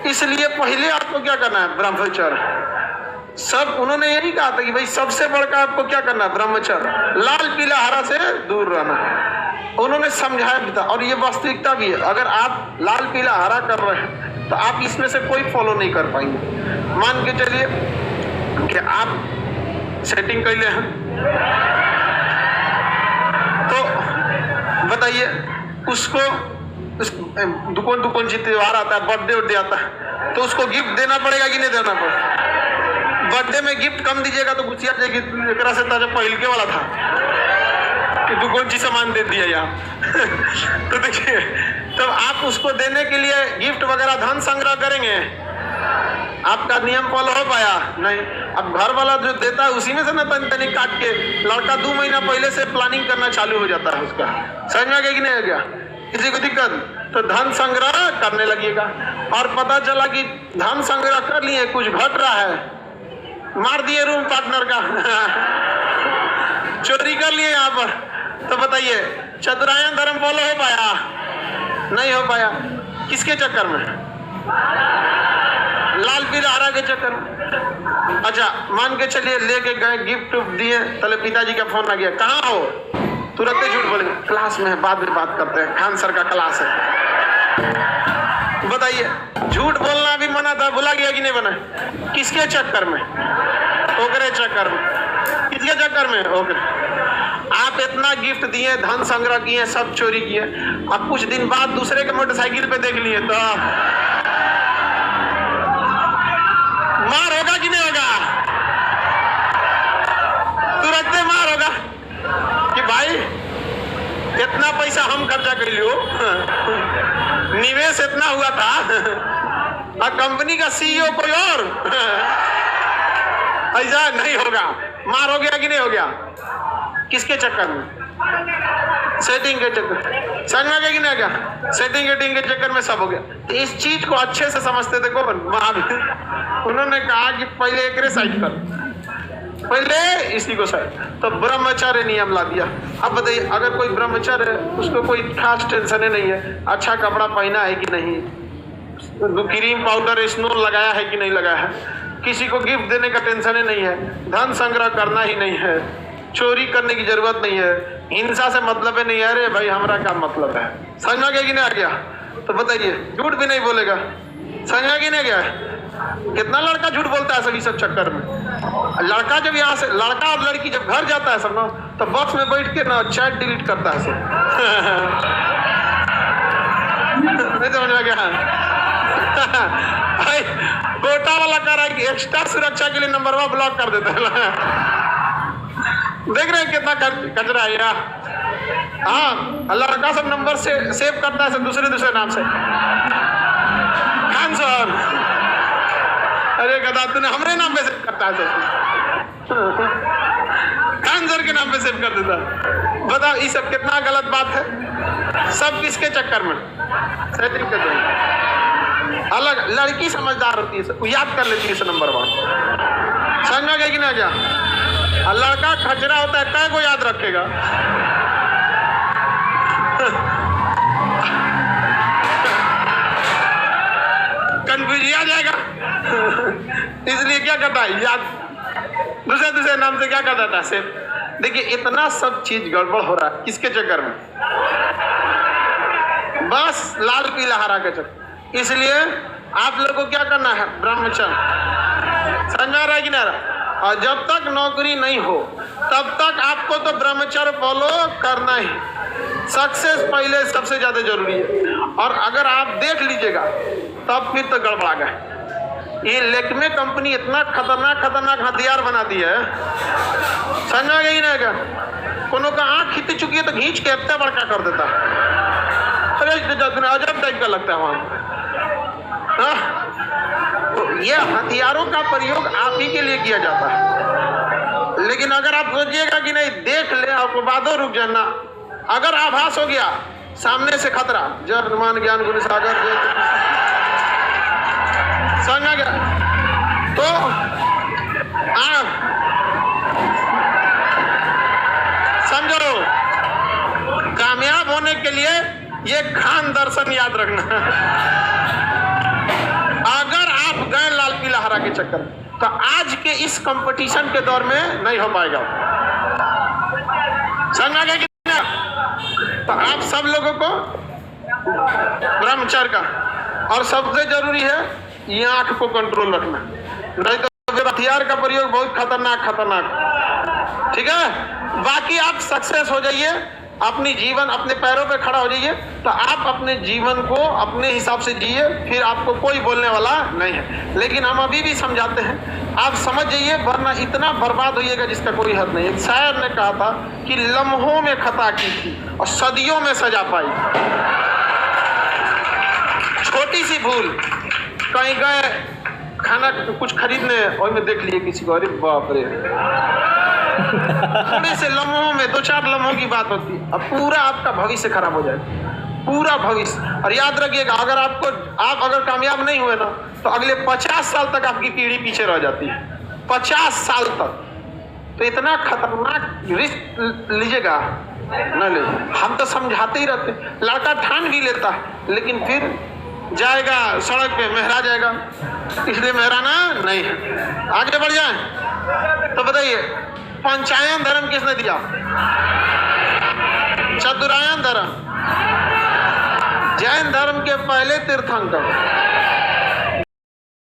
इसलिए पहले आपको क्या करना है? ब्रह्मचर्य। सब उन्होंने यही कहा था कि भाई सबसे बढ़कर आपको क्या करना है? ब्रह्मचर्य। लाल पीला हरा से दूर रहना, उन्होंने समझाया भी था। और ये वास्तविकता भी है। अगर आप लाल पीला हरा कर रहे हैं तो आप इसमें से कोई फॉलो नहीं कर पाएंगे। मान के चलिए कि आप सेटिंग कर ले हैं, तो बताइए उसको दुकान दुकान जी त्योहार आता है, बर्थडे उर्डे आता है, तो उसको गिफ्ट देना पड़ेगा कि नहीं देना पड़ेगा? बर्थडे में गिफ्ट कम दीजिएगा तो गुस्सिया जाएगी, एक से ताजा पहल के वाला था कि दुकान जी सामान दे दिया यहाँ। तो देखिए, तब आप उसको देने के लिए गिफ्ट वगैरह धन संग्रह करेंगे, आपका नियम फॉलो हो पाया नहीं। अब घर वाला जो देता है उसी में से ना तनी काट के, लड़का 2 महीना पहले से प्लानिंग करना चालू हो जाता है उसका। समझ में आ गया कि नहीं आ गया? किसी को दिक्कत तो धन संग्रह करने लगिएगा। और पता चला कि धन संग्रह कर लिए, कुछ घट रहा है, मार दिए रूम पार्टनर का, चोरी कर लिए यहाँ पर, तो बताइए चतुरायन धर्म फॉलो हो पाया? नहीं हो पाया। किसके चक्कर में? लाल पीला हरा के चक्कर में। अच्छा, मान के चलिए लेके गए, गिफ्ट दिए, तले पिताजी का फोन आ गया, कहाँ हो? तुरंत झूठ बोलेंगे, क्लास में है, बाद में बात करते हैं, खान सर का क्लास है। बताइए, झूठ बोलना भी मना था, भुला गया कि नहीं बना? किसके चक्कर में? ओकरे चक्कर में। किसके चक्कर में? ओकरे। आप इतना गिफ्ट दिए, धन संग्रह किए, सब चोरी किए, अब कुछ दिन बाद दूसरे के मोटरसाइकिल पे देख लिए तो मार होगा कि नहीं होगा? तुरंत मार होगा कि भाई इतना पैसा हम खर्चा कर लियो, निवेश इतना हुआ था, और कंपनी का सीईओ कोई और, ऐसा नहीं होगा। मार हो गया कि नहीं हो गया? किसके चक्कर में? सेटिंग के चक्कर। समझ में आ गया कि नहीं आ गया? सेटिंग गेटिंग के चक्कर में सब हो गया। तो इस चीज को अच्छे से समझते थे कौन? महावीर। उन्होंने कहा कि पहले एक साइड कर, पहले इसी को साइड। तो ब्रह्मचर्य नियम ला दिया। अब बताइए, अगर कोई ब्रह्मचर्य है, उसको कोई खास टेंशन नहीं है, अच्छा कपड़ा पहना है कि नहीं, क्रीम पाउडर स्नो लगाया है कि नहीं लगाया है, किसी को गिफ्ट देने का टेंशन ही नहीं है, धन संग्रह करना ही नहीं है, चोरी करने की जरूरत नहीं है, हिंसा से मतलब ही नहीं है। अरे भाई हमारा क्या मतलब है? समझ में आ गया कि नहीं आ गया? तो बताइए, झूठ भी नहीं बोलेगा। समझ में आ गया नहीं आ गया? कितना लड़का झूठ बोलता है सभी सब चक्कर में। लड़का जब यहाँ से, लड़का और लड़की जब घर जाता है सब ना, तो बॉक्स में बैठ के ना चैट डिलीट करता है सब। नहीं समझ में गया? कोटा वाला कह रहा है कि एक्स्ट्रा सुरक्षा के लिए नंबर 1 ब्लॉक कर देता है। देख रहे हैं कितना कचरा है यार। हाँ, लड़का सब नंबर से सेव करता है सब दूसरे नाम से। खान सर, अरे गधा तूने हमरे नाम पे सेव करता है सब, खान सर के नाम पे सेव कर देता है। बताओ ये सब कितना गलत बात है। सब किसके चक्कर में? सेटिंग के चक्कर। अलग लड़की समझदार होती है, वो याद कर लेती है नंबर 1। समझ में आ गया कि नहीं क्या? लड़का खचरा होता है, काय को याद रखेगा? कंफ्यूज आ जाएगा। इसलिए क्या करता है, याद दूसरे नाम से क्या कर देता है, सिर्फ। देखिए इतना सब चीज गड़बड़ हो रहा है, किसके चक्कर में? बस लाल पीला हरा के चक्कर। इसलिए आप लोग को क्या करना है? ब्रह्मचर्य। समझ आ रहा है कि नहीं आ रहा? और जब तक नौकरी नहीं हो तब तक आपको तो ब्रह्मचर्य फॉलो करना ही सक्सेस पहले सबसे ज्यादा जरूरी है। और अगर आप देख लीजिएगा तब फिर तो गड़बड़ा गए। ये लेक्मे कंपनी इतना खतरनाक हथियार बना दी है, समझा गई ना क्या? कोनो का आंख खींच चुकी है तो खींच के इतना बड़का कर देता है। अरे अजब टाइप का लगता है वहां। तो ये हथियारों का प्रयोग आप ही के लिए किया जाता है। लेकिन अगर आप सोचिएगा कि नहीं देख ले, आपको बादो रुक जाना, अगर आभास हो गया सामने से खतरा, जय हनुमान ज्ञान गुरु सागर, समझ गया? तो समझो, कामयाब होने के लिए ये खान दर्शन याद रखना। के चक्कर में। तो आज के इस कंपटीशन के दौर में नहीं हो पाएगा। समझ आ गया कि नहीं? तो आप सब लोगों को ब्रह्मचर्य का, और सबसे जरूरी है ये आंख को कंट्रोल रखना, नहीं तो हथियार का प्रयोग बहुत खतरनाक। ठीक है, बाकी आप सक्सेस हो जाइए, अपनी जीवन अपने पैरों पे खड़ा हो जाइए, तो आप अपने जीवन को अपने हिसाब से जिए, फिर आपको कोई बोलने वाला नहीं है। लेकिन हम अभी भी समझाते हैं, आप समझ जाइए, वरना इतना बर्बाद होइएगा जिसका कोई हद नहीं। एक शायर ने कहा था कि लम्हों में खता की थी और सदियों में सजा पाई। छोटी सी भूल, कहीं गए खाना कुछ खरीदने और में देख लिए किसी को, अरे बाप रे, थोड़े से लम्हों में, 2-4 लम्हों की बात होती है, अब पूरा आपका भविष्य खराब हो जाएगा, पूरा भविष्य। और याद रखिएगा, अगर आप अगर कामयाब नहीं हुए ना, तो अगले 50 साल तक आपकी पीढ़ी पीछे रह जाती है, 50 साल तक। तो इतना खतरनाक रिस्क लीजिएगा न लीजिए। हम तो समझाते ही रहते, लड़का ठान भी लेता है, लेकिन फिर जाएगा सड़क पे मेहरा जाएगा, इसलिए मेहराना नहीं है। आगे बढ़ जाए तो बताइए, पंचायन धर्म किसने दिया? चतुरायन धर्म। जैन धर्म के पहले तीर्थंकर